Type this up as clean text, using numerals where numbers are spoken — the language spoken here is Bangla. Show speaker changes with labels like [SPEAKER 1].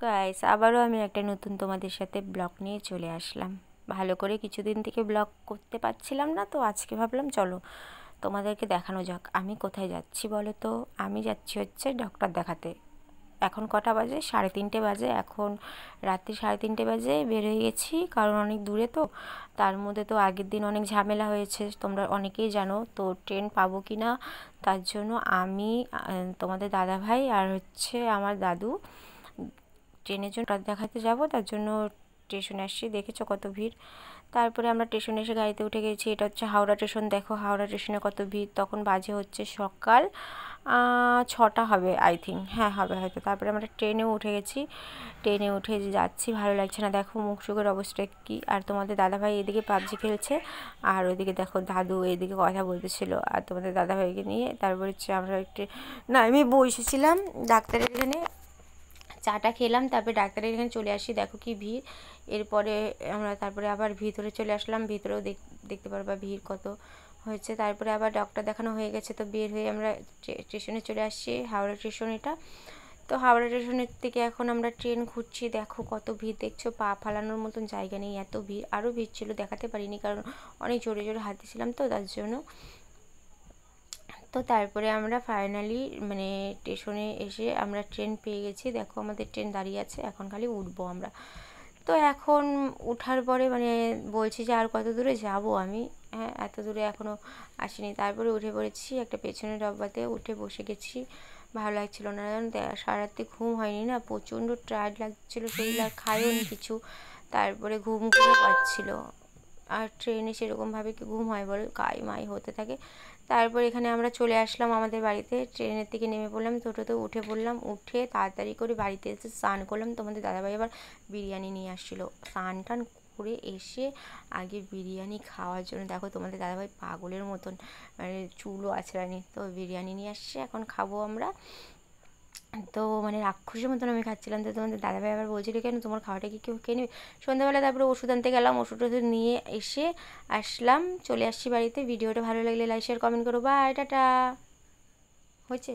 [SPEAKER 1] গাইস, আবারও আমি একটা নতুন তোমাদের সাথে ব্লগ নিয়ে চলে আসলাম। ভালো করে কিছুদিন থেকে ব্লগ করতে পারছিলাম না, তো আজকে ভাবলাম চলো তোমাদেরকে দেখানো যাক আমি কোথায় যাচ্ছি। বলো তো, আমি যাচ্ছি হচ্ছে ডক্টর দেখাতে। এখন কটা বাজে? 3:30 বাজে। এখন রাত্রি 3:30 বাজে বের হয়ে গেছি, কারণ অনেক দূরে তো। তার মধ্যে তো আগের দিন অনেক ঝামেলা হয়েছে, তোমরা অনেকেই জানো তো, ট্রেন পাবো কি না। তার জন্য আমি, তোমাদের দাদা ভাই আর হচ্ছে আমার দাদু ট্রেনের জন্য দেখাতে যাব। তার জন্য স্টেশনে আসছি, দেখেছো কত ভিড়। তারপরে আমরা স্টেশনে এসে গাড়িতে উঠে গেছি। এটা হচ্ছে হাওড়া স্টেশন। দেখো হাওড়া স্টেশনে কত ভিড়। তখন বাজে হচ্ছে সকাল 6টা হবে আই থিঙ্ক, হ্যাঁ হবে হয়তো। তারপরে আমরা ট্রেনেও উঠে গেছি। ট্রেনে উঠে যে যাচ্ছি, ভালো লাগছে না, দেখো মুখ চোখের অবস্থা কী। আর তোমাদের দাদাভাই এদিকে পাবজি খেলছে, আর ওইদিকে দেখো দাদু এদিকে কথা বলতেছিল আর তোমাদের দাদাভাইকে নিয়ে। তারপরে হচ্ছে আমরা একটু না, আমি বসেছিলাম ডাক্তারের এখানে, চাটা খেলাম, তারপরে ডাক্তারের এখানে চলে আসি। দেখো কি ভিড়। এরপরে আমরা তারপরে আবার ভিতরে চলে আসলাম। ভিতরেও দেখতে পারবা ভিড় কত হয়েছে। তারপরে আবার ডক্টর দেখানো হয়ে গেছে, তো বের হয়ে আমরা স্টেশনে চলে আসছি, হাওড়া স্টেশন এটা। তো হাওড়া স্টেশনের থেকে এখন আমরা ট্রেন খুঁজছি। দেখো কত ভিড়, দেখছো পা ফালানোর মতন জায়গা নেই, এত ভিড়। আরও ভিড় ছিল, দেখাতে পারিনি কারণ অনেক জোরে জোরে হাঁটছিলাম তো, তার জন্য। তো তারপরে আমরা ফাইনালি মানে স্টেশনে এসে আমরা ট্রেন পেয়ে গেছি। দেখো আমাদের ট্রেন দাঁড়িয়ে আছে, এখন খালি উঠবো আমরা। তো এখন উঠার পরে মানে বলছি যে আর কত দূরে যাব আমি, হ্যাঁ এত দূরে এখনও আসিনি। তারপরে উঠে পড়েছি একটা পেছনের ডাব্বাতে, উঠে বসে গেছি। ভালো লাগছিল না, সারা রাত্রি ঘুম হয়নি না, প্রচণ্ড টায়ার্ড লাগছিলো, শরীর আর খাইও নি কিছু। তারপরে ঘুম পাচ্ছিল। আর ট্রেনে সেরকমভাবে কি ঘুম হয় বল, কাই মাই হতে থাকে। তারপর এখানে আমরা চলে আসলাম আমাদের বাড়িতে। ট্রেনের থেকে নেমে পড়লাম, টোটোতে উঠে পড়লাম। উঠে তাড়াতাড়ি করে বাড়িতে এসে স্নান করলাম। তোমাদের দাদাভাই আবার বিরিয়ানি নিয়ে আসছিলো। স্নান টান করে এসে আগে বিরিয়ানি খাওয়ার জন্য, দেখো তোমাদের দাদাভাই পাগলের মতন মানে চুলও আছড়ানি, তো বিরিয়ানি নিয়ে আসছে, এখন খাবো আমরা। তো মানে রাক্ষসের মতন আমি খাচ্ছিলাম। তো তোমাদের দাদাভাই আবার বলছিল কেন তোমার খাওয়াটা কি কেউ খেয়ে নেবে। সন্ধ্যাবেলা তারপরে ওষুধ আনতে গেলাম, ওষুধ টষুধ নিয়ে এসে আসলাম, চলে আসছি বাড়িতে। ভিডিওটা ভালো লাগলে লাইক শেয়ার কমেন্ট করো, বাই টাটা। হয়েছে।